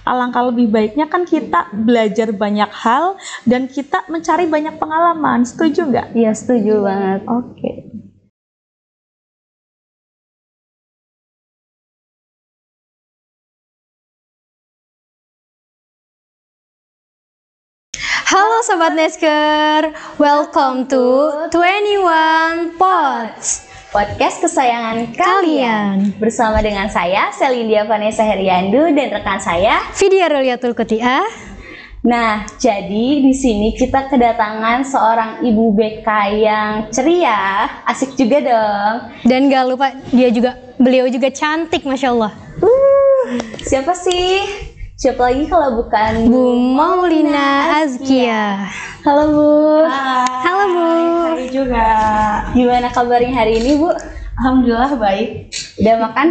Alangkah lebih baiknya kan kita belajar banyak hal dan kita mencari banyak pengalaman. Setuju nggak? Iya, setuju banget. Oke. Halo Sobat Nesker, welcome to 21 Pods Podcast kesayangan kalian. Bersama dengan saya, Selindia Vanessa Heriandu, dan rekan saya, Vidya Roliatul Kutia. Nah, jadi di sini kita kedatangan seorang ibu BK yang ceria, asik juga dong. Dan gak lupa beliau juga cantik, Masya Allah. Siapa sih? Siapa lagi kalau bukan Bu Maulina Azkia. Halo Bu. Halo Bu. Hai juga. Gimana kabarnya hari ini Bu? Alhamdulillah baik. Udah makan?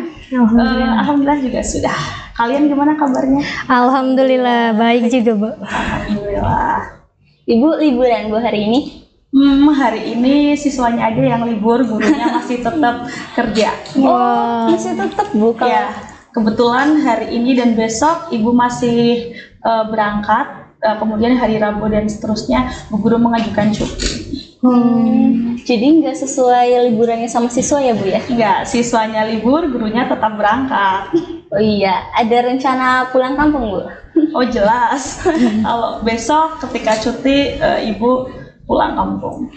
Alhamdulillah juga sudah. Kalian gimana kabarnya? Alhamdulillah baik juga Bu. Alhamdulillah. Ibu liburan Bu hari ini? Hari ini siswanya aja yang libur, gurunya masih tetap kerja. Oh, masih tetap Bu kalau Ya, kebetulan hari ini dan besok ibu masih berangkat. Kemudian hari Rabu dan seterusnya Bu Guru mengajukan cuti. Jadi nggak sesuai liburannya sama siswa ya Bu ya? Enggak, siswanya libur, gurunya tetap berangkat. Oh iya, ada rencana pulang kampung Bu? Oh jelas. Kalau besok ketika cuti ibu pulang kampung.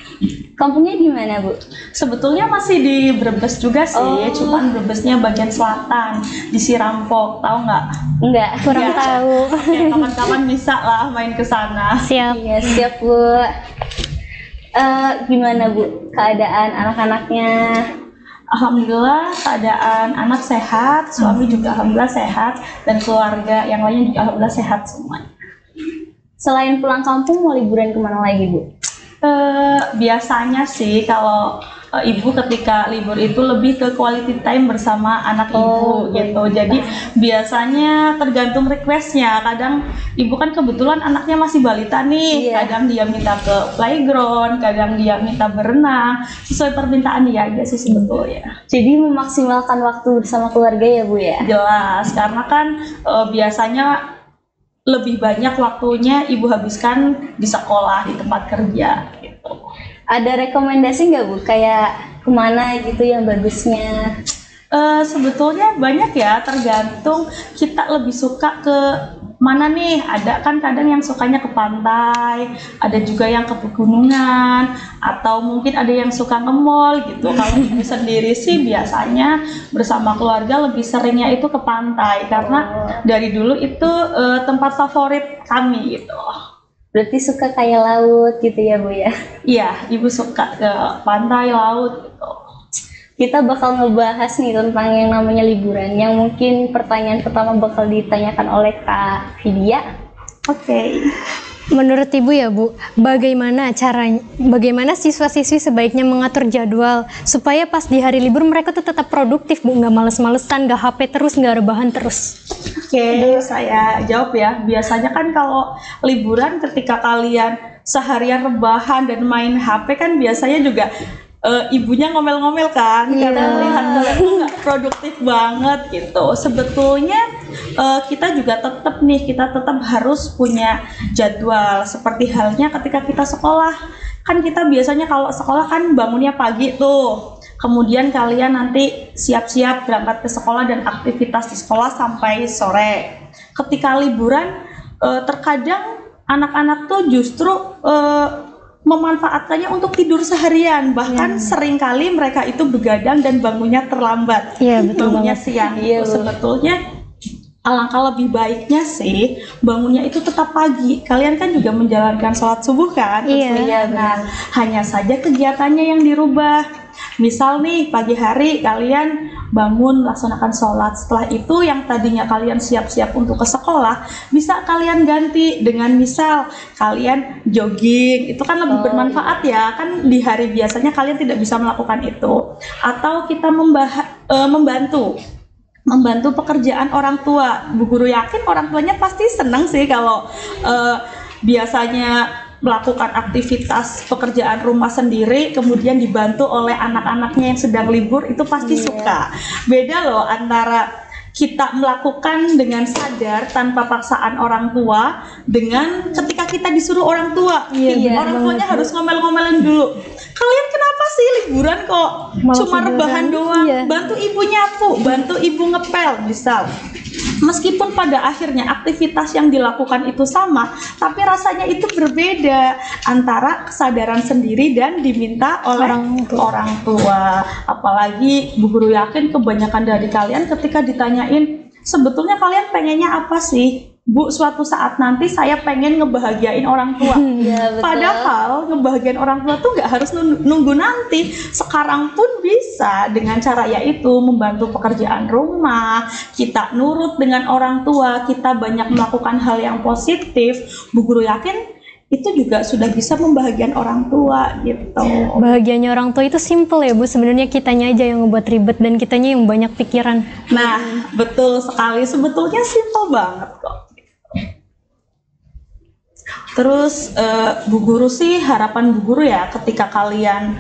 Kampungnya di mana Bu? Sebetulnya masih di Brebes juga sih, cuman Brebesnya bagian selatan di Sirampok, tahu nggak? Enggak. Kurang Ya. tahu. Oke, kapan-kapan bisa lah main ke sana. Siap. Iya siap Bu. Gimana Bu keadaan anak-anaknya? Alhamdulillah keadaan anak sehat, suami juga alhamdulillah sehat, dan keluarga yang lainnya juga alhamdulillah sehat semuanya. Selain pulang kampung mau liburan kemana lagi Bu? Biasanya sih kalau ibu ketika libur itu lebih ke quality time bersama anak ibu gitu. Jadi biasanya tergantung requestnya. Kadang ibu kan kebetulan anaknya masih balita nih. Iya. Kadang dia minta ke playground, kadang dia minta berenang. Sesuai permintaan dia aja sih sebetulnya. Jadi memaksimalkan waktu bersama keluarga ya Bu ya? Jelas, karena kan biasanya lebih banyak waktunya ibu habiskan di sekolah, di tempat kerja gitu. Ada rekomendasi nggak Bu? Kayak kemana gitu yang bagusnya? Sebetulnya banyak ya, tergantung kita lebih suka ke mana nih. Ada kan kadang yang sukanya ke pantai, ada juga yang ke pegunungan, atau mungkin ada yang suka nge-mall gitu. Kalau ibu sendiri sih biasanya bersama keluarga lebih seringnya itu ke pantai, karena dari dulu itu tempat favorit kami gitu. Berarti suka kayak laut gitu ya Bu ya? Iya, ibu suka ke pantai, laut gitu. Kita bakal ngebahas nih tentang yang namanya liburan, yang mungkin pertanyaan pertama bakal ditanyakan oleh Kak Vidya. Oke. Menurut Ibu ya Bu, bagaimana siswa-siswi sebaiknya mengatur jadwal supaya pas di hari libur mereka tuh tetap produktif Bu, nggak males-malesan, nggak HP terus, nggak rebahan terus. Oke, saya jawab ya. Biasanya kan kalau liburan ketika kalian seharian rebahan dan main HP kan biasanya juga ibunya ngomel-ngomel kan, karena melihat kalian tuh nggak produktif banget gitu. Sebetulnya kita juga tetap harus punya jadwal seperti halnya ketika kita sekolah. Kan kita biasanya kalau sekolah kan bangunnya pagi tuh. Kemudian kalian nanti siap-siap berangkat ke sekolah dan aktivitas di sekolah sampai sore. Ketika liburan, terkadang anak-anak tuh justru memanfaatkannya untuk tidur seharian. Bahkan seringkali mereka itu begadang dan bangunnya terlambat. Iya, betul Bangunnya banget. siang. Itu sebetulnya alangkah lebih baiknya sih bangunnya itu tetap pagi. Kalian kan juga menjalankan sholat subuh kan? Iya. Nah, hanya saja kegiatannya yang dirubah. Misal nih pagi hari kalian bangun melaksanakan sholat, setelah itu yang tadinya kalian siap-siap untuk ke sekolah bisa kalian ganti dengan misal kalian jogging. Itu kan lebih bermanfaat ya, kan di hari biasanya kalian tidak bisa melakukan itu. Atau kita membantu pekerjaan orang tua. Bu Guru yakin orang tuanya pasti senang sih kalau biasanya melakukan aktivitas pekerjaan rumah sendiri kemudian dibantu oleh anak-anaknya yang sedang libur, itu pasti suka. Beda loh antara kita melakukan dengan sadar tanpa paksaan orang tua, dengan ketika kita disuruh orang tua, orang tuanya harus ngomel-ngomelin dulu. Kalian kenapa sih liburan kok cuma rebahan doang? Bantu ibu nyapu, bantu ibu ngepel misal. Meskipun pada akhirnya aktivitas yang dilakukan itu sama, tapi rasanya itu berbeda antara kesadaran sendiri dan diminta oleh orang tua. Apalagi Bu Guru yakin kebanyakan dari kalian ketika ditanyain, sebetulnya kalian pengennya apa sih? Bu, suatu saat nanti saya pengen ngebahagiain orang tua. Padahal ngebahagiain orang tua tuh nggak harus nunggu nanti. Sekarang pun bisa dengan cara yaitu membantu pekerjaan rumah, kita nurut dengan orang tua, kita banyak melakukan hal yang positif. Bu Guru yakin itu juga sudah bisa membahagiakan orang tua gitu. Bahagianya orang tua itu simple ya Bu, sebenarnya kitanya aja yang ngebuat ribet dan kitanya yang banyak pikiran. Nah, betul sekali, sebetulnya simple banget kok. Terus Bu Guru sih, harapan Bu Guru ya ketika kalian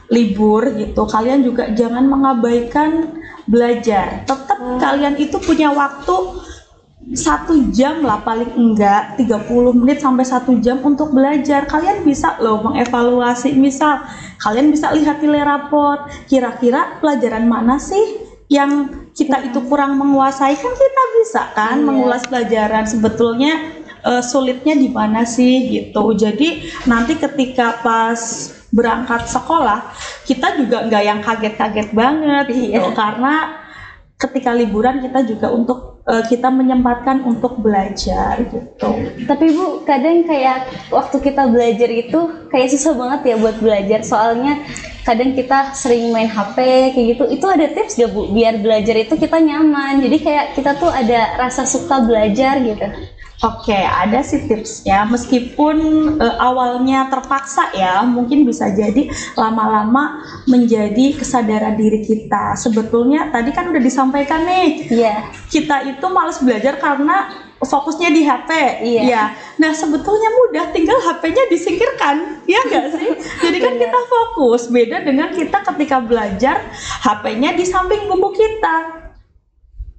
libur gitu, kalian juga jangan mengabaikan belajar. Tetap kalian itu punya waktu 1 jam lah paling enggak 30 menit sampai 1 jam untuk belajar. Kalian bisa loh mengevaluasi, misal kalian bisa lihat nilai raport, kira-kira pelajaran mana sih yang kita itu kurang menguasai, kan kita bisa kan mengulas pelajaran sebetulnya sulitnya di mana sih gitu. Jadi nanti ketika pas berangkat sekolah kita juga nggak yang kaget-kaget banget gitu, karena ketika liburan kita juga untuk kita menyempatkan untuk belajar gitu. Tapi Bu, kadang kayak waktu kita belajar itu kayak susah banget ya buat belajar, soalnya kadang kita sering main HP kayak gitu. Itu ada tips gak Bu biar belajar itu kita nyaman, jadi kayak kita tuh ada rasa suka belajar gitu? Oke, ada sih tipsnya. Meskipun awalnya terpaksa ya, mungkin bisa jadi lama-lama menjadi kesadaran diri kita. Sebetulnya tadi kan udah disampaikan nih, kita itu malas belajar karena fokusnya di HP. Nah sebetulnya mudah, tinggal HP-nya disingkirkan, ya nggak sih? Jadi kan kita fokus. Beda dengan kita ketika belajar, HP-nya di samping buku kita.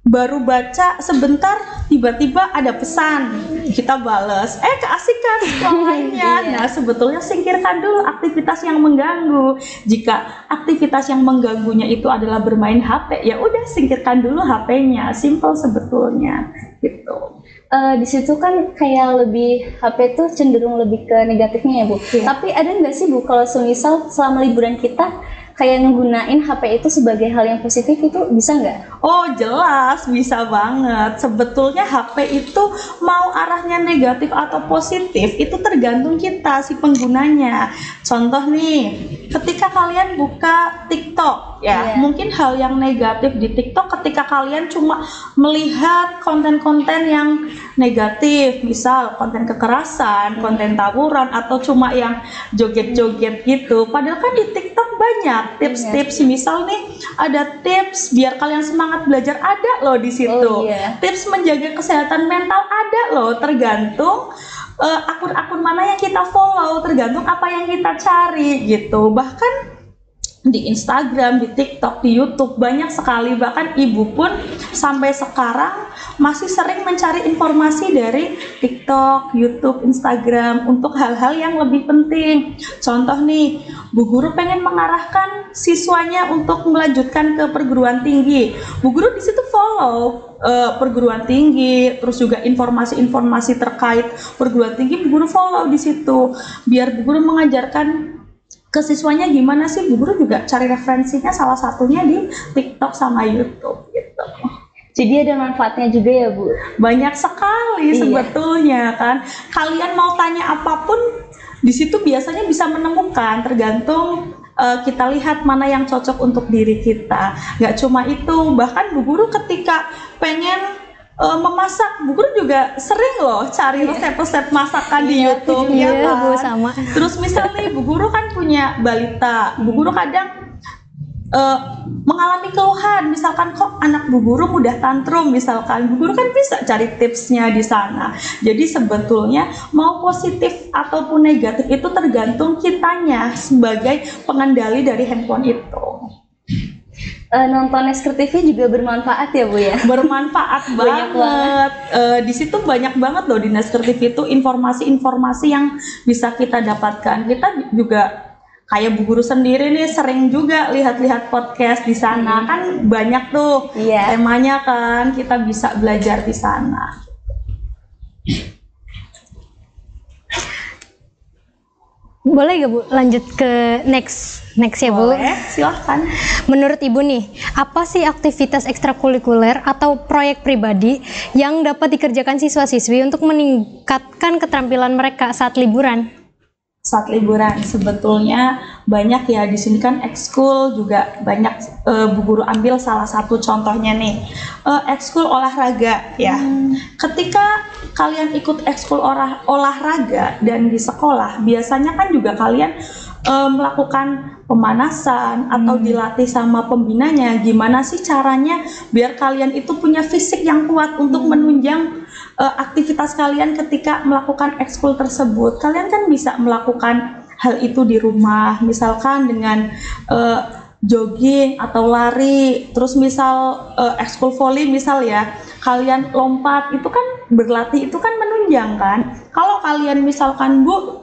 Baru baca sebentar tiba-tiba ada pesan, kita bales, keasikan yang lainnya. Nah sebetulnya singkirkan dulu aktivitas yang mengganggu. Jika aktivitas yang mengganggunya itu adalah bermain HP, ya udah singkirkan dulu HP-nya. Simple sebetulnya gitu. Di situ kan kayak lebih HP tuh cenderung lebih ke negatifnya ya Bu. Tapi ada nggak sih Bu kalau semisal selama liburan kita kayak nggunain HP itu sebagai hal yang positif, itu bisa nggak? Oh jelas, bisa banget. Sebetulnya HP itu mau arahnya negatif atau positif itu tergantung kita si penggunanya. Contoh nih, ketika kalian buka TikTok ya, mungkin hal yang negatif di TikTok ketika kalian cuma melihat konten-konten yang negatif, misal konten kekerasan, konten tawuran, atau cuma yang joget-joget gitu. Padahal kan di TikTok banyak tips-tips, misal nih ada tips biar kalian semangat belajar, ada loh di situ. Tips menjaga kesehatan mental ada loh, tergantung akun-akun mana yang kita follow, tergantung apa yang kita cari gitu. Bahkan di Instagram, di TikTok, di YouTube banyak sekali, bahkan ibu pun sampai sekarang masih sering mencari informasi dari TikTok, YouTube, Instagram untuk hal-hal yang lebih penting. Contoh nih, Bu Guru pengen mengarahkan siswanya untuk melanjutkan ke perguruan tinggi. Bu Guru di situ follow perguruan tinggi, terus juga informasi-informasi terkait perguruan tinggi Bu Guru follow di situ. Biar Bu Guru mengajarkan ke siswanya gimana sih, Bu Guru juga cari referensinya salah satunya di TikTok sama YouTube gitu. Jadi ada manfaatnya juga ya Bu? Banyak sekali sebetulnya kan. Kalian mau tanya apapun di situ biasanya bisa menemukan, tergantung kita lihat mana yang cocok untuk diri kita. Gak cuma itu, bahkan Bu Guru ketika pengen memasak, Bu Guru juga sering loh cari resep-resep masakan di YouTube ya kan? Bu, sama. Terus misalnya Bu Guru kan punya balita, Bu Guru kadang mengalami keluhan, misalkan kok anak Bu Guru mudah tantrum misalkan, Bu Guru kan bisa cari tipsnya di sana. Jadi sebetulnya mau positif ataupun negatif itu tergantung kitanya sebagai pengendali dari handphone itu. nonton Nesker TV juga bermanfaat ya Bu ya? Bermanfaat Banyak banget. Di situ banyak banget loh di Nesker TV itu informasi-informasi yang bisa kita dapatkan. Kita juga kayak Bu Guru sendiri nih sering juga lihat-lihat podcast di sana, kan banyak tuh Iya. temanya kan, kita bisa belajar di sana. Boleh gak Bu lanjut ke next ya Bu? Boleh, silahkan. Menurut Ibu nih, apa sih aktivitas ekstrakurikuler atau proyek pribadi yang dapat dikerjakan siswa-siswi untuk meningkatkan keterampilan mereka saat liburan? Saat liburan sebetulnya banyak ya, di sini kan ekskul juga banyak. Bu Guru ambil salah satu contohnya nih, ekskul olahraga ya. Ketika kalian ikut ekskul olahraga dan di sekolah, biasanya kan juga kalian melakukan pemanasan atau dilatih sama pembinanya, gimana sih caranya biar kalian itu punya fisik yang kuat untuk menunjang aktivitas kalian ketika melakukan ekskul tersebut. Kalian kan bisa melakukan hal itu di rumah, misalkan dengan jogging atau lari, terus misal ekskul volley misal ya, kalian lompat, itu kan berlatih, itu kan menunjang kan. Kalau kalian misalkan Bu,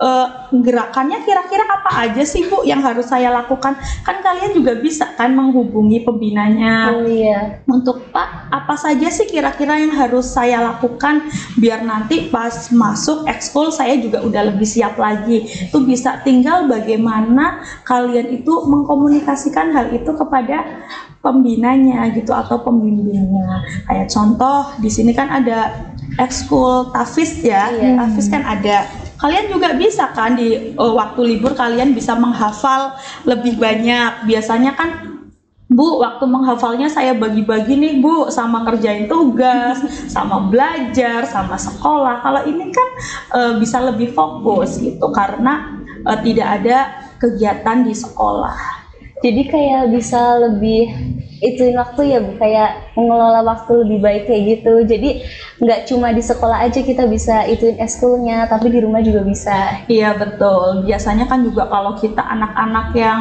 gerakannya kira-kira apa aja sih Bu yang harus saya lakukan, kan kalian juga bisa kan menghubungi pembinanya. Oh iya. Untuk Pak, apa saja sih kira-kira yang harus saya lakukan biar nanti pas masuk ekskul saya juga udah lebih siap lagi. Itu bisa tinggal bagaimana kalian itu mengkomunikasikan hal itu kepada pembinanya gitu atau pembimbingnya. Kayak contoh di sini kan ada ekskul TAFIS ya. Iya. TAFIS kan ada. Kalian juga bisa kan di waktu libur kalian bisa menghafal lebih banyak. Biasanya kan Bu, waktu menghafalnya saya bagi-bagi nih Bu, sama ngerjain tugas, sama belajar, sama sekolah. Kalau ini kan bisa lebih fokus gitu karena tidak ada kegiatan di sekolah. Jadi kayak bisa lebih ituin waktu ya Bu, kayak mengelola waktu lebih baik kayak gitu. Jadi nggak cuma di sekolah aja kita bisa ituin ekskulnya, tapi di rumah juga bisa. Iya betul, biasanya kan juga kalau kita anak-anak yang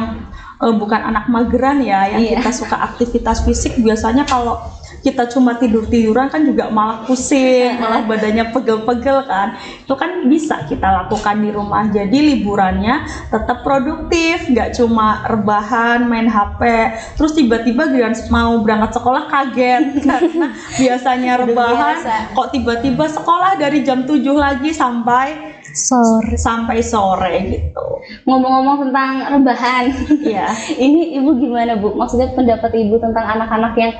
bukan anak mageran ya, yang Iya. kita suka aktivitas fisik, biasanya kalau kita cuma tidur-tiduran kan juga malah pusing, malah badannya pegel-pegel kan. Itu kan bisa kita lakukan di rumah. Jadi liburannya tetap produktif, nggak cuma rebahan, main HP, terus tiba-tiba giliran mau berangkat sekolah kaget karena biasanya Udah rebahan, biasa. kok tiba-tiba sekolah dari jam 7 lagi sampai sore gitu. Ngomong-ngomong tentang rebahan, Iya. ini Ibu gimana Bu? Maksudnya pendapat Ibu tentang anak-anak yang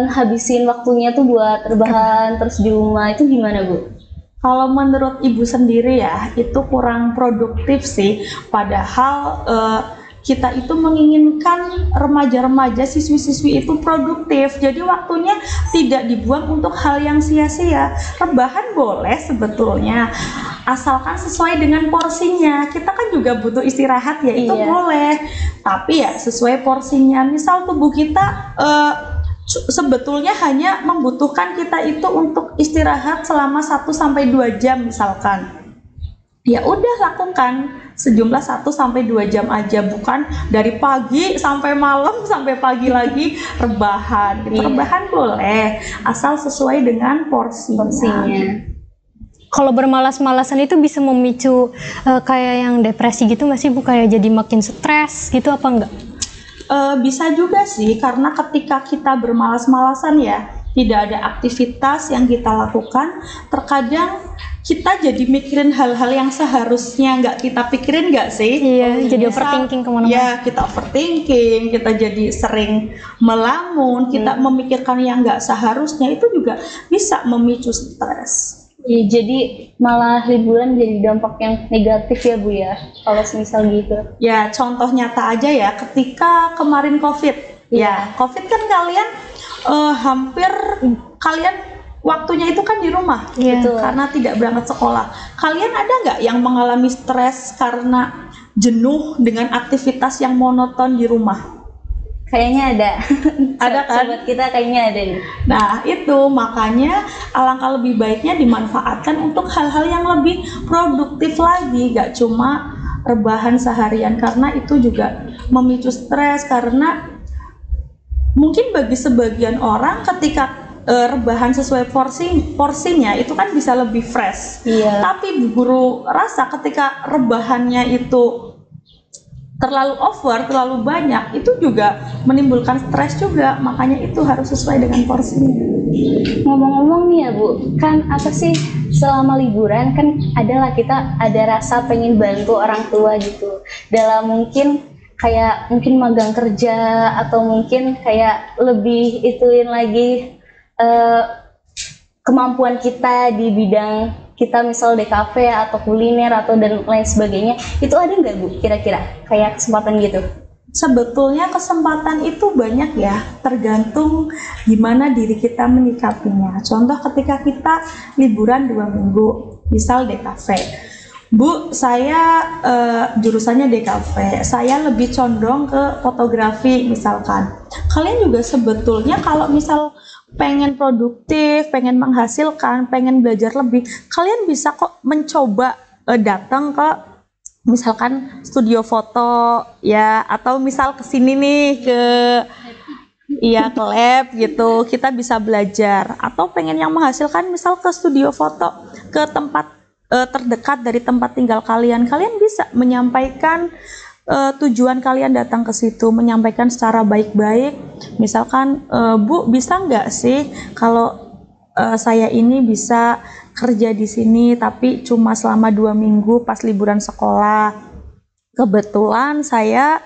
habisin waktunya tuh buat rebahan terus di rumah, itu gimana Bu? Kalau menurut Ibu sendiri ya, itu kurang produktif sih. Padahal kita itu menginginkan remaja-remaja, siswi-siswi itu produktif. Jadi waktunya tidak dibuang untuk hal yang sia-sia. Rebahan boleh sebetulnya, asalkan sesuai dengan porsinya. Kita kan juga butuh istirahat ya, itu Iya. boleh. Tapi ya sesuai porsinya. Misal tubuh kita sebetulnya hanya membutuhkan kita itu untuk istirahat selama 1-2 jam misalkan. Ya udah lakukan sejumlah 1-2 jam aja, bukan dari pagi sampai malam sampai pagi lagi rebahan. Gitu. Iya. Rebahan boleh asal sesuai dengan porsinya. Kalau bermalas-malasan itu bisa memicu kayak yang depresi gitu nggak sih Bu? Kayak jadi makin stres gitu apa enggak? Bisa juga sih, karena ketika kita bermalas-malasan ya, tidak ada aktivitas yang kita lakukan, terkadang kita jadi mikirin hal-hal yang seharusnya nggak kita pikirin nggak sih? Iya, jadi Misal, overthinking kemana-mana. Ya, kita overthinking, kita jadi sering melamun, kita memikirkan yang nggak seharusnya, itu juga bisa memicu stres. Ya, jadi malah liburan jadi dampak yang negatif ya Bu ya, kalau semisal gitu. Ya, contoh nyata aja ya, ketika kemarin COVID, ya, COVID kan kalian hampir kalian waktunya itu kan di rumah, Iya. gitu, karena tidak berangkat sekolah. Kalian ada nggak yang mengalami stres karena jenuh dengan aktivitas yang monoton di rumah? Kayaknya ada. Ada kan? Sobat kita kayaknya ada nih. Nah itu makanya alangkah lebih baiknya dimanfaatkan untuk hal-hal yang lebih produktif lagi, gak cuma rebahan seharian, karena itu juga memicu stres. Karena mungkin bagi sebagian orang ketika rebahan sesuai porsinya itu kan bisa lebih fresh. Iya. Tapi Bu Guru rasa ketika rebahannya itu terlalu over, terlalu banyak, itu juga menimbulkan stres juga. Makanya itu harus sesuai dengan porsinya. Ngomong-ngomong nih ya Bu, kan apa sih selama liburan kan adalah kita ada rasa pengen bantu orang tua gitu. Dalam mungkin kayak mungkin magang kerja atau mungkin kayak lebih ituin lagi kemampuan kita di bidang kita misal DKV atau kuliner atau dan lain sebagainya, itu ada nggak Bu kira-kira kayak kesempatan gitu? Sebetulnya kesempatan itu banyak ya, tergantung gimana diri kita menyikapinya. Contoh ketika kita liburan 2 minggu, misal DKV. Bu, saya jurusannya DKV, saya lebih condong ke fotografi misalkan. Kalian juga sebetulnya kalau misal pengen produktif, pengen menghasilkan, pengen belajar lebih, kalian bisa kok mencoba datang ke misalkan studio foto ya, atau misal ke sini nih ke ke lab gitu, kita bisa belajar. Atau pengen yang menghasilkan misal ke studio foto, ke tempat terdekat dari tempat tinggal kalian, kalian bisa menyampaikan tujuan kalian datang ke situ, menyampaikan secara baik-baik. Misalkan, Bu, bisa nggak sih kalau saya ini bisa kerja di sini tapi cuma selama 2 minggu pas liburan sekolah. Kebetulan saya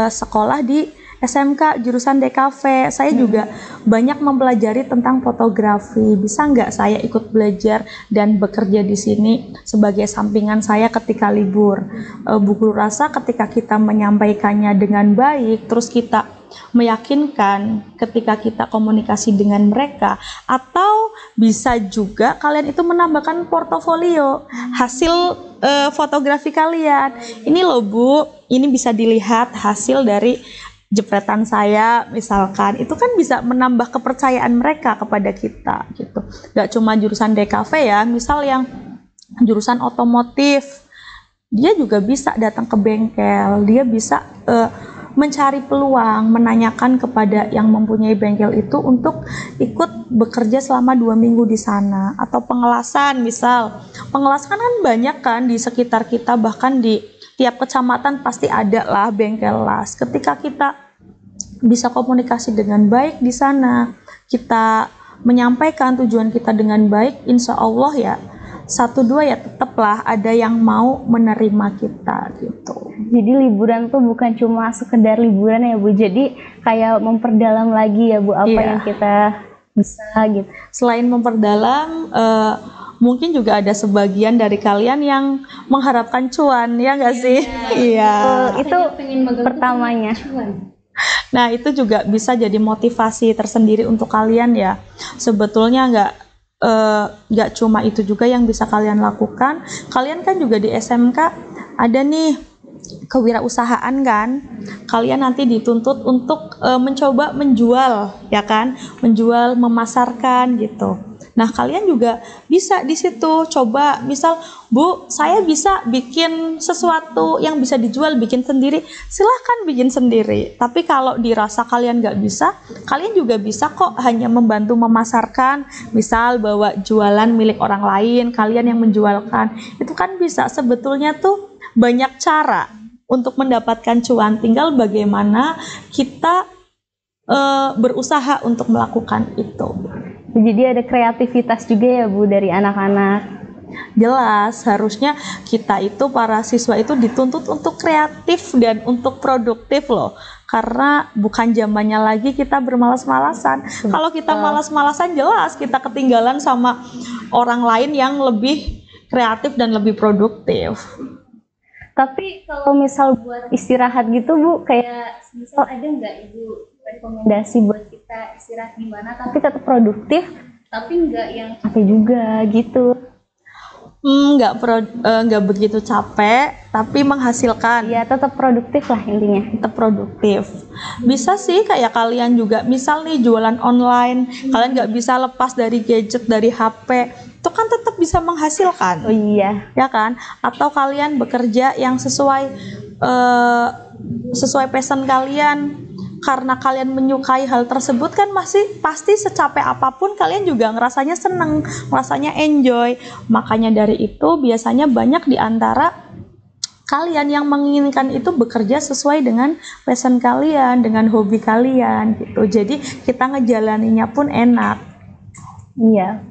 sekolah di SMK jurusan DKV, saya juga banyak mempelajari tentang fotografi. Bisa nggak saya ikut belajar dan bekerja di sini sebagai sampingan saya ketika libur? Bu Guru rasa ketika kita menyampaikannya dengan baik, terus kita meyakinkan ketika kita komunikasi dengan mereka, atau bisa juga kalian itu menambahkan portofolio hasil fotografi kalian. Ini loh Bu, ini bisa dilihat hasil dari jepretan saya misalkan, itu kan bisa menambah kepercayaan mereka kepada kita gitu. Gak cuma jurusan DKV ya, misal yang jurusan otomotif, dia juga bisa datang ke bengkel, dia bisa mencari peluang, menanyakan kepada yang mempunyai bengkel itu untuk ikut bekerja selama 2 minggu di sana. Atau pengelasan, misal pengelasan kan banyak kan di sekitar kita, bahkan di tiap kecamatan pasti ada lah bengkel las. Ketika kita bisa komunikasi dengan baik di sana, kita menyampaikan tujuan kita dengan baik, insya Allah ya 1-2 ya tetaplah ada yang mau menerima kita gitu. Jadi liburan tuh bukan cuma sekedar liburan ya Bu, jadi kayak memperdalam lagi ya Bu apa yang kita bisa gitu. Selain memperdalam, mungkin juga ada sebagian dari kalian yang mengharapkan cuan, ya nggak sih? Iya. Itu pertamanya. Nah, itu juga bisa jadi motivasi tersendiri untuk kalian ya. Sebetulnya nggak cuma itu juga yang bisa kalian lakukan. Kalian kan juga di SMK ada nih kewirausahaan kan. Kalian nanti dituntut untuk mencoba menjual, ya kan? Menjual, memasarkan gitu. Nah, kalian juga bisa di situ coba, misal, Bu, saya bisa bikin sesuatu yang bisa dijual, bikin sendiri, silahkan bikin sendiri. Tapi kalau dirasa kalian nggak bisa, kalian juga bisa kok hanya membantu memasarkan, misal bawa jualan milik orang lain, kalian yang menjualkan. Itu kan bisa, sebetulnya tuh banyak cara untuk mendapatkan cuan, tinggal bagaimana kita berusaha untuk melakukan itu. Jadi ada kreativitas juga ya Bu dari anak-anak. Jelas, harusnya kita itu para siswa itu dituntut untuk kreatif dan untuk produktif loh. Karena bukan zamannya lagi kita bermalas-malasan. Kalau kita malas-malasan, jelas kita ketinggalan sama orang lain yang lebih kreatif dan lebih produktif. Tapi kalau misal buat istirahat gitu Bu, kayak misal ada nggak Ibu rekomendasi buat kita istirahat di mana tapi tetap produktif, tapi nggak yang capek juga gitu? Nggak begitu capek, tapi menghasilkan. Ya tetap produktif lah intinya. Tetap produktif. Bisa sih kayak kalian juga, misal nih jualan online, kalian nggak bisa lepas dari gadget, dari HP, itu kan tetap bisa menghasilkan. Oh iya. Ya kan? Atau kalian bekerja yang sesuai passion kalian. karena kalian menyukai hal tersebut kan masih pasti secapek apapun kalian juga ngerasanya seneng, ngerasanya enjoy. Makanya dari itu biasanya banyak di antara kalian yang menginginkan itu bekerja sesuai dengan passion kalian, dengan hobi kalian gitu. Jadi kita ngejalaninya pun enak. Iya.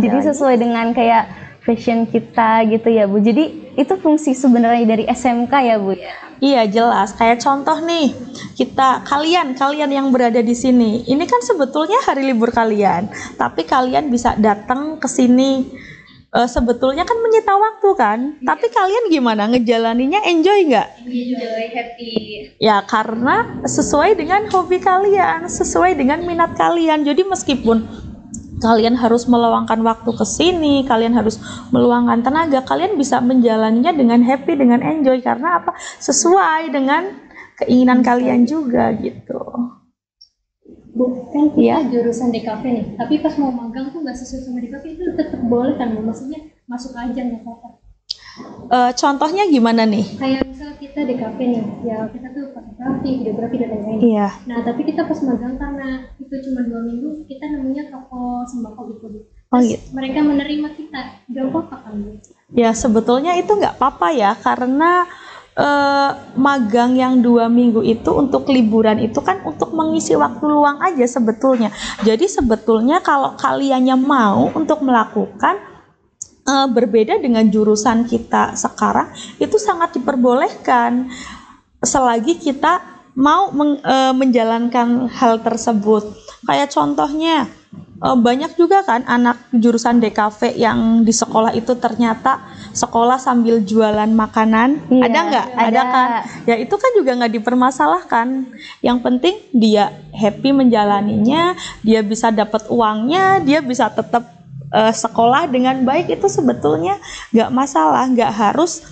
Jadi lagi? sesuai dengan kayak fashion kita gitu ya Bu. Jadi itu fungsi sebenarnya dari SMK ya Bu. Iya jelas. Kayak contoh nih, kalian yang berada di sini, ini kan sebetulnya hari libur kalian, tapi kalian bisa datang ke sini. Sebetulnya kan menyita waktu kan, tapi kalian gimana ngejalaninya, enjoy nggak? Enjoy, happy. Ya karena sesuai dengan hobi kalian, sesuai dengan minat kalian. Jadi meskipun kalian harus meluangkan waktu ke sini, kalian harus meluangkan tenaga, kalian bisa menjalaninya dengan happy, dengan enjoy, karena apa? Sesuai dengan keinginan kalian juga gitu. Bu, kan kita Iya. jurusan DKV nih, tapi pas mau magang tuh nggak sesuai sama DKV itu tetap boleh kan Bu? Maksudnya masuk aja nggak apa-apa. Contohnya gimana nih? Kayak misal kita DKV nih, ya kita tuh fotografi, videografi dan lain-lain. Iya. Nah, tapi kita pas magang karena itu cuma 2 minggu, kita nemunya toko sembako gitu Bu. Oh Terus gitu. mereka menerima kita, gak apa-apa kan Bu? Ya sebetulnya itu nggak apa-apa ya, karena magang yang 2 minggu itu untuk liburan itu kan untuk mengisi waktu luang aja sebetulnya. Jadi sebetulnya kalau kaliannya mau untuk melakukan berbeda dengan jurusan kita sekarang, itu sangat diperbolehkan selagi kita mau menjalankan hal tersebut. Kayak contohnya banyak juga kan anak jurusan DKV yang di sekolah itu ternyata sekolah sambil jualan makanan. Iya, ada nggak? Ada kan? Ya itu kan juga nggak dipermasalahkan. Yang penting dia happy menjalaninya, dia bisa dapat uangnya, dia bisa tetap sekolah dengan baik, itu sebetulnya nggak masalah. Nggak harus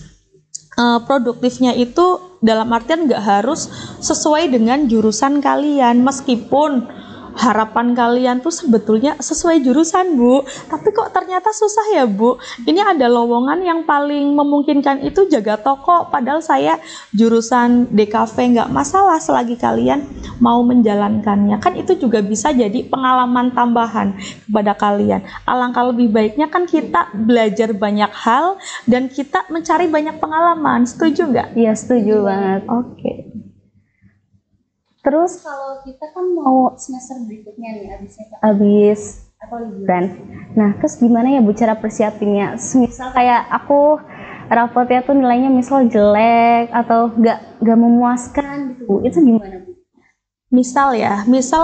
produktifnya itu dalam artian nggak harus sesuai dengan jurusan kalian, meskipun harapan kalian tuh sebetulnya sesuai jurusan Bu, tapi kok ternyata susah ya Bu. Ini ada lowongan yang paling memungkinkan itu jaga toko, padahal saya jurusan DKV, nggak masalah selagi kalian mau menjalankannya. Kan itu juga bisa jadi pengalaman tambahan kepada kalian. Alangkah lebih baiknya kan kita belajar banyak hal dan kita mencari banyak pengalaman. Setuju nggak? Iya, setuju banget. Oke. Terus Kalau kita kan mau semester berikutnya nih abisnya habis atau liburan. Nah, terus gimana ya Bu cara persiapinnya? Misal kayak aku rapotnya tuh nilainya misal jelek atau nggak memuaskan gitu Bu. Itu gimana Bu? Misal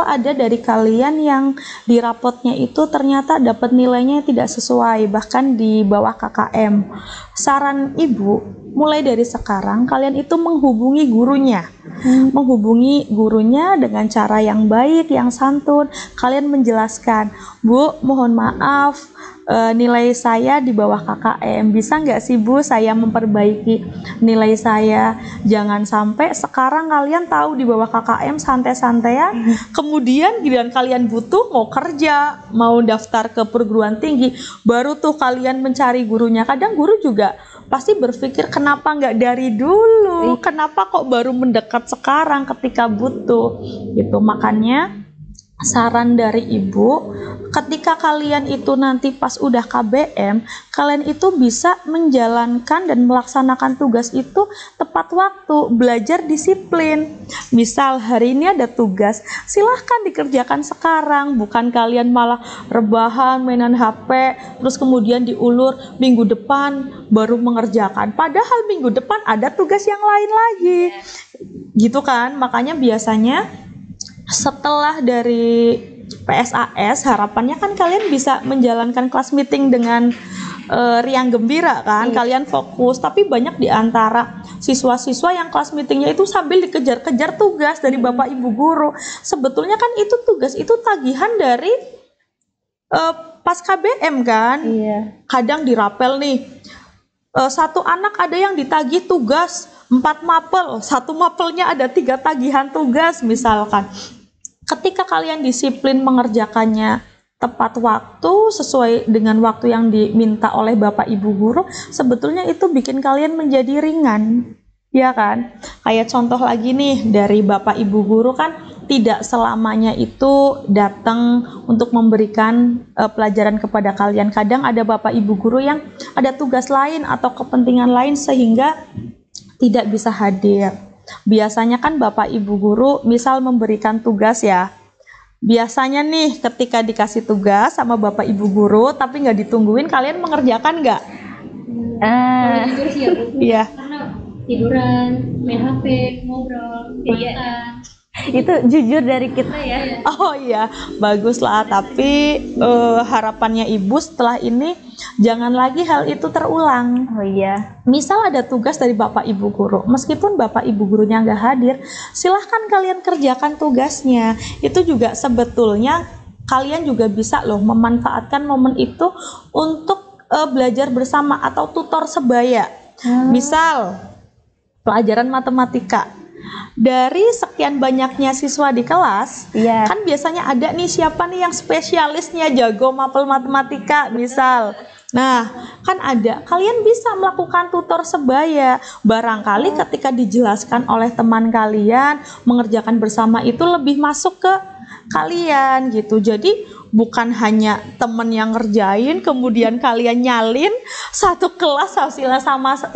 ada dari kalian yang di rapotnya itu ternyata dapat nilainya tidak sesuai, bahkan di bawah KKM. Saran Ibu, mulai dari sekarang kalian itu menghubungi gurunya. Menghubungi gurunya dengan cara yang baik, yang santun. Kalian menjelaskan, Bu, mohon maaf, nilai saya di bawah KKM. Bisa nggak sih Bu saya memperbaiki nilai saya? Jangan sampai sekarang kalian tahu di bawah KKM santai-santai ya. Kemudian giliran kalian butuh mau kerja, mau daftar ke perguruan tinggi, baru tuh kalian mencari gurunya. Kadang guru juga pasti berpikir kenapa nggak dari dulu, kenapa kok baru mendekat sekarang ketika butuh gitu. Makanya saran dari Ibu, ketika kalian itu nanti pas udah KBM, kalian itu bisa menjalankan dan melaksanakan tugas itu tepat waktu, belajar disiplin. Misal hari ini ada tugas, silahkan dikerjakan sekarang, bukan kalian malah rebahan, mainan HP, terus kemudian diulur minggu depan baru mengerjakan. Padahal minggu depan ada tugas yang lain lagi. Gitu kan, makanya biasanya setelah dari PSAS, harapannya kan kalian bisa menjalankan kelas meeting dengan riang gembira kan, kalian fokus. Tapi banyak di antara siswa-siswa yang kelas meetingnya itu sambil dikejar-kejar tugas dari Bapak Ibu guru. Sebetulnya kan itu tugas itu tagihan dari pas KBM kan. Iya. Kadang dirapel nih, satu anak ada yang ditagih tugas 4 mapel, satu mapelnya ada 3 tagihan tugas misalkan. Ketika kalian disiplin mengerjakannya tepat waktu, sesuai dengan waktu yang diminta oleh Bapak Ibu guru, sebetulnya itu bikin kalian menjadi ringan. Ya kan? Kayak contoh lagi nih dari Bapak Ibu guru kan tidak selamanya itu datang untuk memberikan pelajaran kepada kalian. Kadang ada Bapak Ibu guru yang ada tugas lain atau kepentingan lain sehingga tidak bisa hadir. Biasanya kan Bapak Ibu guru misal memberikan tugas ya. Biasanya nih ketika dikasih tugas sama Bapak Ibu guru tapi nggak ditungguin, kalian mengerjakan nggak? Jujur sih ya Bu, Iya. karena tiduran, main HP, ngobrol, makan. Itu jujur dari kita ya. Oh iya, bagus lah. Tapi harapannya Ibu setelah ini jangan lagi hal itu terulang. Oh iya. Misal ada tugas dari Bapak Ibu guru, meskipun Bapak Ibu gurunya nggak hadir, silahkan kalian kerjakan tugasnya. Itu juga sebetulnya kalian juga bisa loh memanfaatkan momen itu untuk belajar bersama atau tutor sebaya. Misal pelajaran matematika. Dari sekian banyaknya siswa di kelas, Iya. kan biasanya ada nih siapa nih yang spesialisnya jago mapel matematika misal. Nah, kan ada. Kalian bisa melakukan tutor sebaya. Barangkali ketika dijelaskan oleh teman kalian, mengerjakan bersama itu lebih masuk ke kalian gitu. Jadi bukan hanya temen yang ngerjain kemudian kalian nyalin satu kelas hasilnya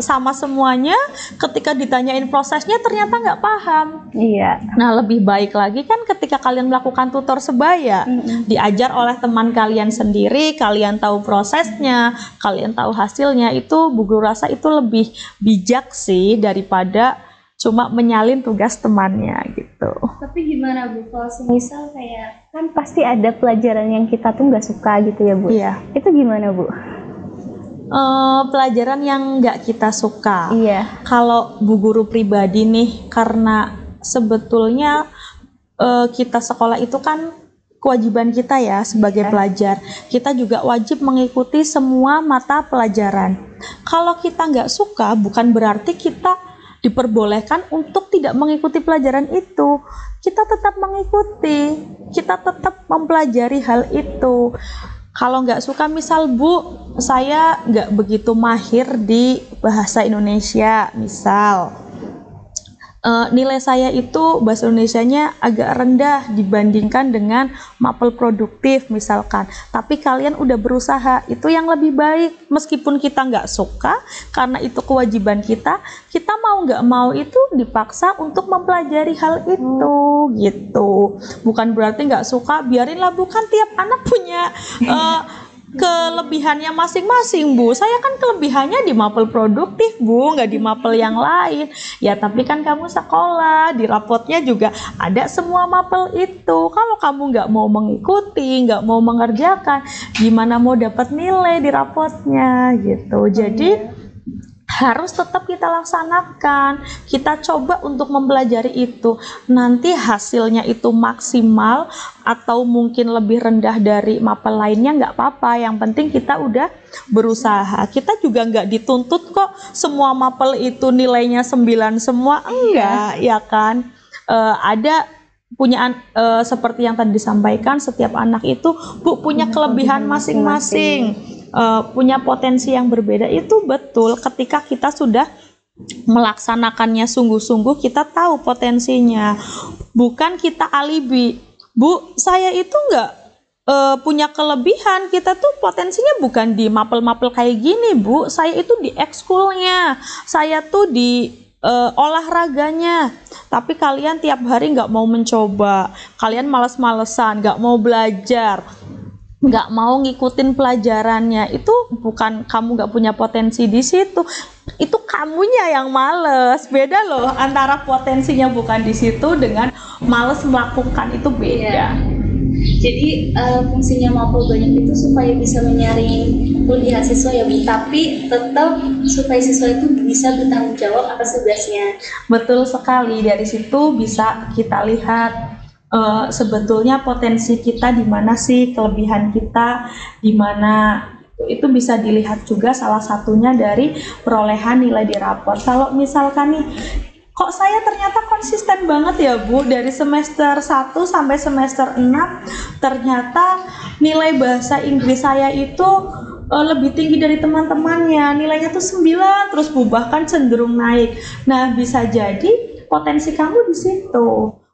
sama semuanya, ketika ditanyain prosesnya ternyata nggak paham. Iya. Nah, lebih baik lagi kan ketika kalian melakukan tutor sebaya, diajar oleh teman kalian sendiri, kalian tahu prosesnya, kalian tahu hasilnya, itu Bu Guru rasa itu lebih bijak sih daripada cuma menyalin tugas temannya gitu. Tapi gimana Bu, kalau semisal kayak kan pasti ada pelajaran yang kita tuh nggak suka gitu ya Bu? Iya. Itu gimana Bu? Pelajaran yang nggak kita suka. Iya. Kalau Bu Guru pribadi nih, karena sebetulnya kita sekolah itu kan kewajiban kita ya sebagai pelajar. Kita juga wajib mengikuti semua mata pelajaran. Kalau kita nggak suka, bukan berarti kita diperbolehkan untuk tidak mengikuti pelajaran itu. Kita tetap mengikuti, kita tetap mempelajari hal itu. Kalau nggak suka, misal Bu, saya nggak begitu mahir di bahasa Indonesia, misal nilai saya itu bahasa Indonesianya agak rendah dibandingkan dengan mapel produktif misalkan, tapi kalian udah berusaha, itu yang lebih baik. Meskipun kita nggak suka, karena itu kewajiban kita mau nggak mau itu dipaksa untuk mempelajari hal itu gitu. Bukan berarti nggak suka, biarinlah, bukan tiap anak punya kelebihannya masing-masing Bu. Saya kan kelebihannya di mapel produktif Bu, nggak di mapel yang lain. Ya tapi kan kamu sekolah, di rapotnya juga ada semua mapel itu. Kalau kamu nggak mau mengikuti, nggak mau mengerjakan, gimana mau dapat nilai di rapotnya gitu. Jadi harus tetap kita laksanakan, kita coba untuk mempelajari itu. Nanti hasilnya itu maksimal atau mungkin lebih rendah dari mapel lainnya nggak apa-apa, yang penting kita udah berusaha. Kita juga nggak dituntut kok semua mapel itu nilainya 9 semua, enggak ya kan. Ada punya seperti yang tadi disampaikan, setiap anak itu Bu punya kelebihan masing-masing. Punya potensi yang berbeda, itu betul. Ketika kita sudah melaksanakannya sungguh-sungguh, kita tahu potensinya, bukan kita alibi. Bu, saya itu nggak punya kelebihan, kita tuh potensinya bukan di mapel-mapel kayak gini Bu, saya itu di ekskulnya, saya tuh di olahraganya. Tapi kalian tiap hari nggak mau mencoba, kalian males-malesan, nggak mau belajar, nggak mau ngikutin pelajarannya. Itu bukan kamu nggak punya potensi di situ, itu kamunya yang males. Beda loh antara potensinya bukan di situ dengan males melakukan, itu beda. Jadi fungsinya mapel banyak itu supaya bisa menyaring kuliah siswa ya Bu, tapi tetap supaya siswa itu bisa bertanggung jawab atas tugasnya. Betul sekali. Dari situ bisa kita lihat sebetulnya potensi kita di mana sih, kelebihan kita di mana. Itu bisa dilihat juga salah satunya dari perolehan nilai di rapor. Kalau misalkan nih, kok saya ternyata konsisten banget ya Bu, dari semester 1 sampai semester 6 ternyata nilai bahasa Inggris saya itu lebih tinggi dari teman-temannya, nilainya tuh 9 terus Bu, bahkan cenderung naik. Nah, bisa jadi potensi kamu di situ.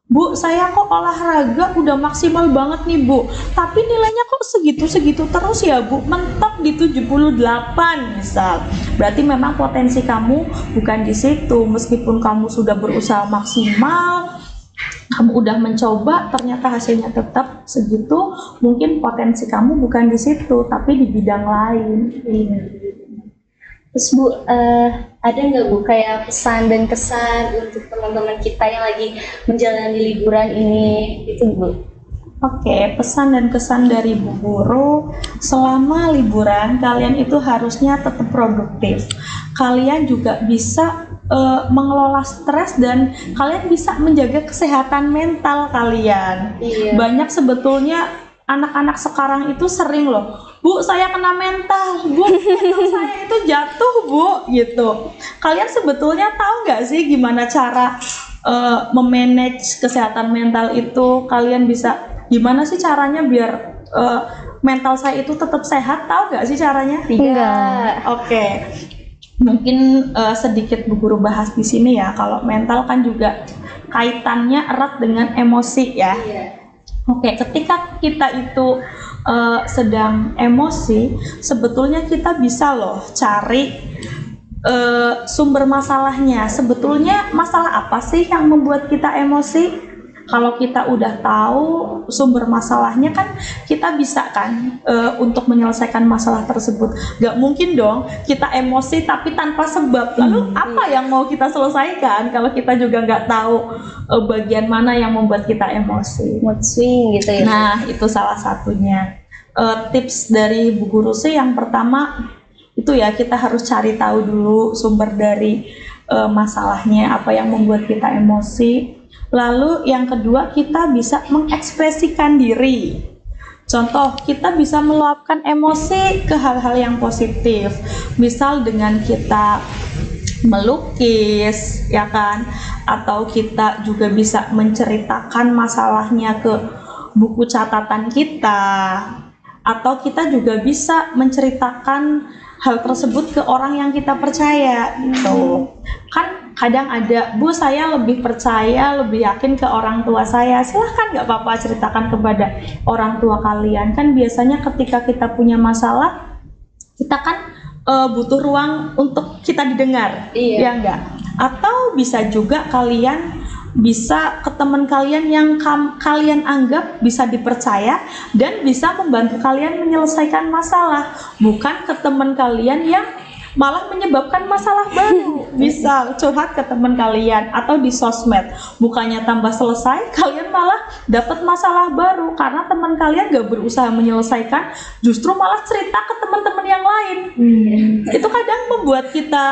Bu, saya kok olahraga udah maksimal banget nih Bu, tapi nilainya kok segitu-segitu terus ya Bu, mentok di 78 misal. Berarti memang potensi kamu bukan di situ. Meskipun kamu sudah berusaha maksimal, kamu udah mencoba, ternyata hasilnya tetap segitu, mungkin potensi kamu bukan di situ, tapi di bidang lain. Terus Bu, ada nggak Bu kayak pesan dan kesan untuk teman-teman kita yang lagi menjalani liburan ini gitu Bu? Oke, pesan dan kesan dari Bu Guru, selama liburan kalian itu harusnya tetap produktif. Kalian juga bisa mengelola stres dan kalian bisa menjaga kesehatan mental kalian. Iya. Banyak sebetulnya anak-anak sekarang itu sering loh, Bu, saya kena mental, Bu, mental saya itu jatuh, Bu, gitu. Kalian sebetulnya tahu nggak sih gimana cara memanage kesehatan mental itu? Kalian bisa gimana sih caranya biar mental saya itu tetap sehat? Tahu nggak sih caranya? Enggak. Oke. Mungkin sedikit Bu Guru bahas di sini ya. Kalau mental kan juga kaitannya erat dengan emosi ya. Iya. Oke, ketika kita itu sedang emosi, sebetulnya kita bisa loh cari sumber masalahnya. Sebetulnya masalah apa sih yang membuat kita emosi? Kalau kita udah tahu sumber masalahnya kan kita bisa kan untuk menyelesaikan masalah tersebut. Gak mungkin dong kita emosi tapi tanpa sebab. Lalu apa yang mau kita selesaikan kalau kita juga nggak tahu bagian mana yang membuat kita emosi? Mood swing gitu ya. Nah, itu salah satunya. Tips dari Bu Guru sih yang pertama itu ya, kita harus cari tahu dulu sumber dari masalahnya, apa yang membuat kita emosi. Lalu yang kedua, kita bisa mengekspresikan diri. Contoh, kita bisa meluapkan emosi ke hal-hal yang positif. Misal dengan kita melukis, ya kan? Atau kita juga bisa menceritakan masalahnya ke buku catatan kita. Atau kita juga bisa menceritakan hal tersebut ke orang yang kita percaya gitu. Kan kadang ada, Bu, saya lebih percaya, lebih yakin ke orang tua saya. Silahkan, nggak apa-apa ceritakan kepada orang tua kalian. Kan biasanya ketika kita punya masalah, kita kan butuh ruang untuk kita didengar. Iya. Ya enggak? Atau bisa juga kalian bisa ke teman kalian yang kalian anggap bisa dipercaya dan bisa membantu kalian menyelesaikan masalah, bukan ke teman kalian yang malah menyebabkan masalah baru. Misal curhat ke teman kalian atau di sosmed, bukannya tambah selesai, kalian malah dapat masalah baru karena teman kalian gak berusaha menyelesaikan, justru malah cerita ke teman-teman yang lain. Itu kadang membuat kita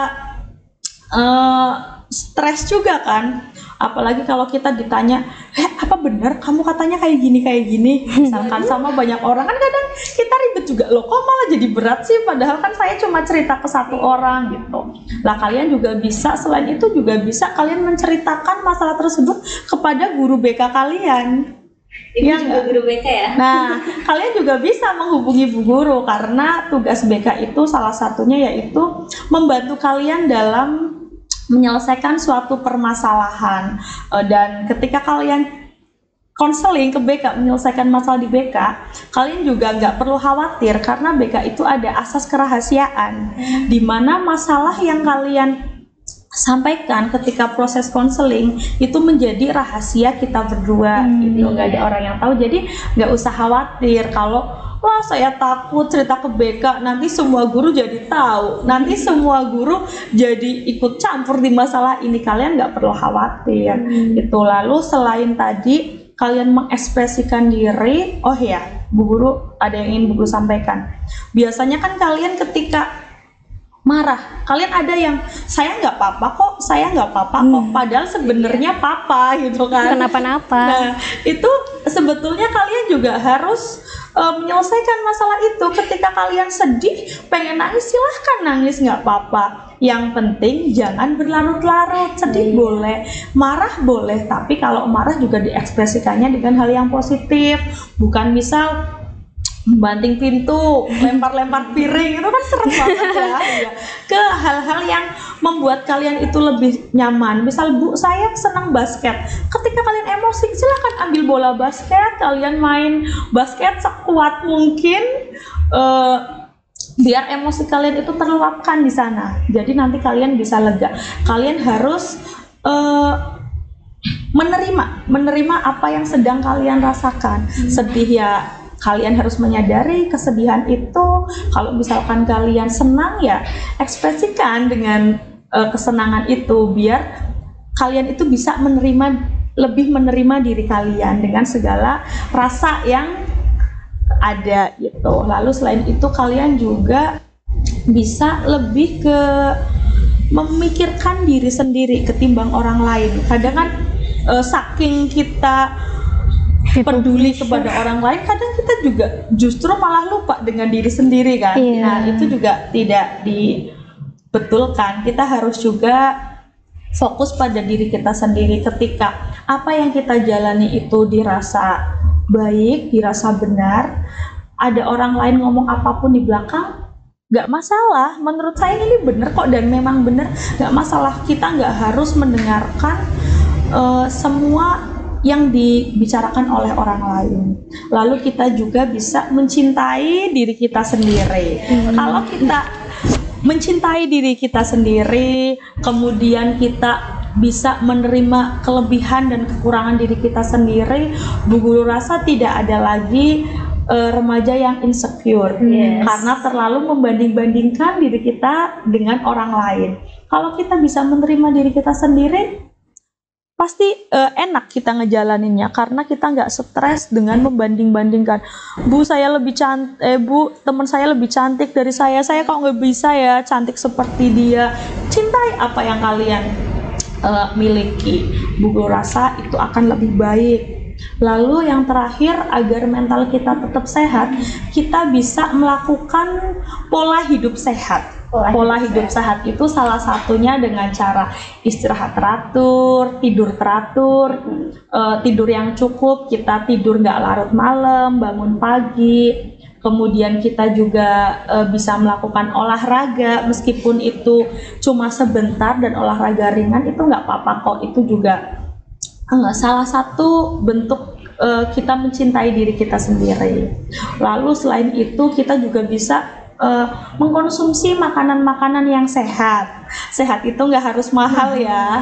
stres juga kan. Apalagi kalau kita ditanya, apa benar kamu katanya kayak gini, misalkan sama banyak orang, kan kadang kita ribet juga, loh kok malah jadi berat sih, padahal kan saya cuma cerita ke satu orang gitu. Lah kalian juga bisa, selain itu juga bisa kalian menceritakan masalah tersebut kepada guru BK kalian. Itu Ya juga nggak? guru BK ya? Nah, kalian juga bisa menghubungi Bu Guru karena tugas BK itu salah satunya yaitu membantu kalian dalam menyelesaikan suatu permasalahan. Dan ketika kalian konseling ke BK menyelesaikan masalah di BK, kalian juga nggak perlu khawatir karena BK itu ada asas kerahasiaan, di mana masalah yang kalian sampaikan ketika proses konseling itu menjadi rahasia kita berdua, gitu, nggak ada orang yang tahu. Jadi nggak usah khawatir kalau wah saya takut cerita ke BK nanti semua guru jadi tahu, nanti semua guru jadi ikut campur di masalah ini. Kalian nggak perlu khawatir. Itu. Lalu selain tadi kalian mengekspresikan diri, oh ya Bu Guru ada yang ingin Bu Guru sampaikan. Biasanya kan kalian ketika marah, kalian ada yang saya nggak apa-apa kok, saya nggak apa-apa kok, padahal sebenarnya papa gitu kan. Kenapa-napa. Nah, itu sebetulnya kalian juga harus menyelesaikan masalah itu. Ketika kalian sedih, pengen nangis, silahkan nangis, nggak apa-apa. Yang penting jangan berlarut-larut. Sedih boleh, marah boleh, tapi kalau marah juga diekspresikannya dengan hal yang positif. Bukan misal banting pintu, lempar-lempar piring, itu kan serem banget ya. Iya. Ke hal-hal yang membuat kalian itu lebih nyaman. Misal, Bu, saya senang basket. Ketika kalian emosi, silahkan ambil bola basket, kalian main basket sekuat mungkin, biar emosi kalian itu terluapkan di sana. Jadi nanti kalian bisa lega. Kalian harus menerima apa yang sedang kalian rasakan. Sedih ya, kalian harus menyadari kesedihan itu. Kalau misalkan kalian senang ya ekspresikan dengan kesenangan itu, biar kalian itu bisa lebih menerima diri kalian dengan segala rasa yang ada gitu. Lalu selain itu kalian juga bisa lebih ke memikirkan diri sendiri ketimbang orang lain. Kadang kan saking kita peduli kepada orang lain, kadang kita juga justru malah lupa dengan diri sendiri kan. Nah, itu juga tidak dibetulkan. Kita harus juga fokus pada diri kita sendiri. Ketika apa yang kita jalani itu dirasa baik, dirasa benar, ada orang lain ngomong apapun di belakang, gak masalah. Menurut saya ini benar kok, dan memang benar, gak masalah. Kita gak harus mendengarkan semua yang dibicarakan oleh orang lain. Lalu kita juga bisa mencintai diri kita sendiri. Kalau kita mencintai diri kita sendiri, kemudian kita bisa menerima kelebihan dan kekurangan diri kita sendiri, Bu Guru rasa tidak ada lagi remaja yang insecure, karena terlalu membanding-bandingkan diri kita dengan orang lain. Kalau kita bisa menerima diri kita sendiri, pasti enak kita ngejalaninnya, karena kita nggak stres dengan membanding-bandingkan. Bu, saya lebih cantik, Bu, teman saya lebih cantik dari saya kok nggak bisa ya cantik seperti dia. Cintai apa yang kalian miliki. Bu Guru rasa itu akan lebih baik. Lalu yang terakhir, agar mental kita tetap sehat, kita bisa melakukan pola hidup sehat. Pola hidup sehat itu salah satunya dengan cara istirahat teratur, tidur teratur, tidur yang cukup, kita tidur nggak larut malam, bangun pagi. Kemudian kita juga bisa melakukan olahraga, meskipun itu cuma sebentar dan olahraga ringan, itu nggak apa-apa kok. Itu juga salah satu bentuk kita mencintai diri kita sendiri. Lalu selain itu kita juga bisa mengkonsumsi makanan-makanan yang sehat. Sehat itu nggak harus mahal ya.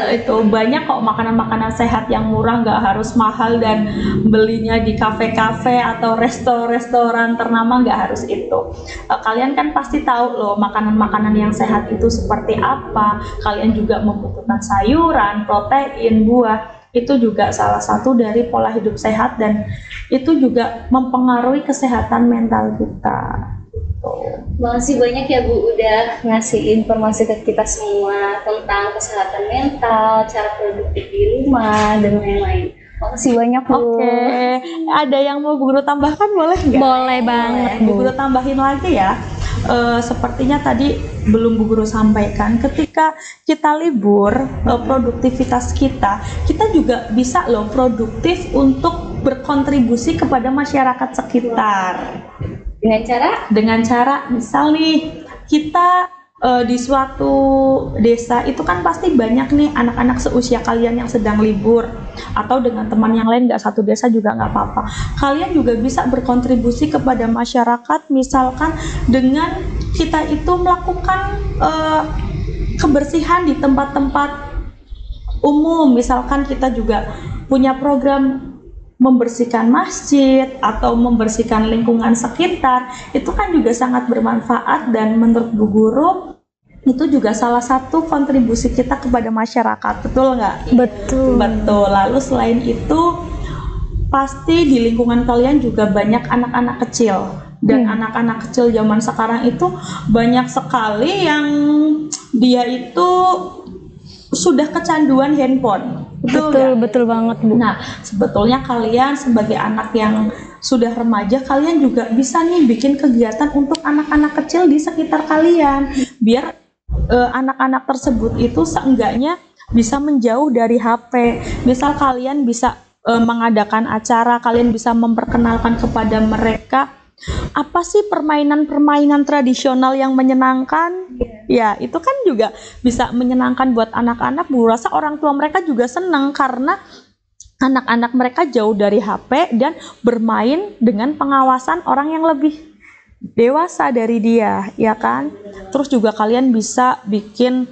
Itu banyak kok makanan-makanan sehat yang murah, nggak harus mahal, dan belinya di kafe-kafe atau restoran ternama, nggak harus itu. Kalian kan pasti tahu loh makanan-makanan yang sehat itu seperti apa. Kalian juga membutuhkan sayuran, protein, buah. Itu juga salah satu dari pola hidup sehat, dan itu juga mempengaruhi kesehatan mental kita. Makasih banyak ya Bu, udah ngasih informasi ke kita semua tentang kesehatan mental, cara produktif di rumah, dan lain-lain. Makasih banyak Bu. Oke, ada yang mau Bu Guru tambahkan, boleh nggak? Boleh banget Bu Bu. Guru tambahin lagi ya. Sepertinya tadi belum Bu Guru sampaikan, ketika kita libur, produktivitas kita juga bisa loh produktif untuk berkontribusi kepada masyarakat sekitar. Dengan cara misal nih, kita di suatu desa itu kan pasti banyak nih anak-anak seusia kalian yang sedang libur, atau dengan teman yang lain nggak satu desa juga nggak apa-apa. Kalian juga bisa berkontribusi kepada masyarakat, misalkan dengan kita itu melakukan kebersihan di tempat-tempat umum. Misalkan kita juga punya program membersihkan masjid atau membersihkan lingkungan sekitar, itu kan juga sangat bermanfaat, dan menurut Bu Guru itu juga salah satu kontribusi kita kepada masyarakat, betul nggak? Betul. Lalu selain itu, pasti di lingkungan kalian juga banyak anak-anak kecil, dan anak-anak kecil zaman sekarang itu banyak sekali yang dia itu sudah kecanduan handphone. Betul banget Bu. Nah, sebetulnya kalian sebagai anak yang sudah remaja, kalian juga bisa nih bikin kegiatan untuk anak-anak kecil di sekitar kalian, biar anak-anak tersebut itu seenggaknya bisa menjauh dari HP. Misal kalian bisa mengadakan acara, kalian bisa memperkenalkan kepada mereka apa sih permainan-permainan tradisional yang menyenangkan? Ya, itu kan juga bisa menyenangkan buat anak-anak. Bu rasa orang tua mereka juga senang karena anak-anak mereka jauh dari HP dan bermain dengan pengawasan orang yang lebih dewasa dari dia, ya kan? Terus juga kalian bisa bikin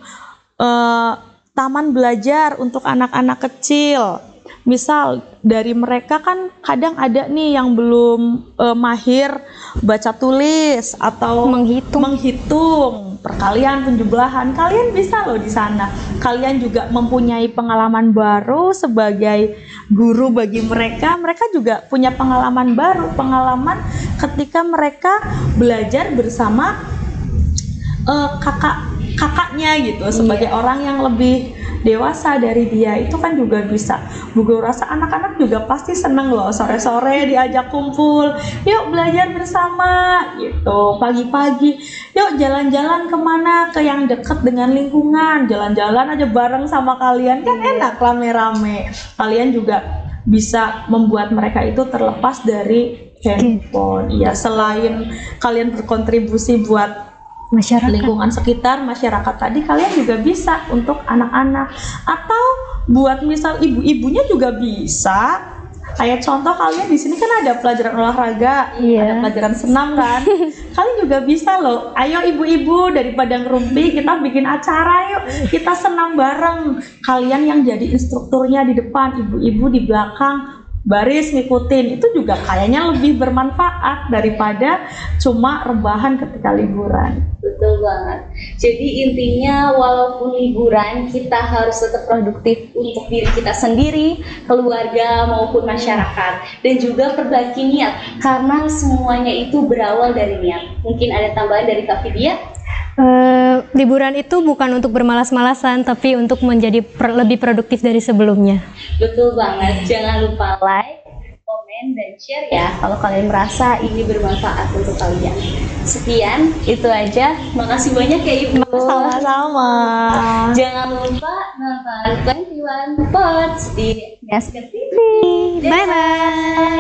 taman belajar untuk anak-anak kecil. Misal dari mereka kan kadang ada nih yang belum mahir baca tulis atau menghitung perkalian, penjumlahan. Kalian bisa loh di sana. Kalian juga mempunyai pengalaman baru sebagai guru bagi mereka. Mereka juga punya pengalaman baru, pengalaman ketika mereka belajar bersama kakaknya gitu, sebagai orang yang lebih dewasa dari dia. Itu kan juga bisa. Bu Guru rasa anak-anak juga pasti seneng loh sore-sore diajak kumpul, yuk belajar bersama gitu. Pagi-pagi yuk jalan-jalan kemana, ke yang deket dengan lingkungan, jalan-jalan aja bareng sama kalian, kan enak rame-rame. Kalian juga bisa membuat mereka itu terlepas dari handphone. Iya, selain kalian berkontribusi buat Masyarakat. lingkungan sekitar, masyarakat tadi, kalian juga bisa untuk anak-anak, atau buat misal ibu-ibunya juga bisa. Kayak contoh kalian di sini kan ada pelajaran olahraga, ada pelajaran senam kan. Kalian juga bisa loh. Ayo ibu-ibu daripada ngerumpi, kita bikin acara yuk. Kita senam bareng. Kalian yang jadi instrukturnya di depan, ibu-ibu di belakang baris ngikutin. Itu juga kayaknya lebih bermanfaat daripada cuma rebahan ketika liburan. Betul banget. Jadi intinya walaupun liburan kita harus tetap produktif untuk diri kita sendiri, keluarga maupun masyarakat, dan juga perbaiki niat karena semuanya itu berawal dari niat. Mungkin ada tambahan dari Kak Vidya? Liburan itu bukan untuk bermalas-malasan, tapi untuk menjadi lebih produktif dari sebelumnya. Betul banget. Jangan lupa like, komen, dan share ya kalau kalian merasa ini bermanfaat untuk kalian. Sekian, itu aja. Makasih banyak ya Ibu. Sama-sama. Jangan lupa nonton 21 Pods di Gasket TV. Bye-bye.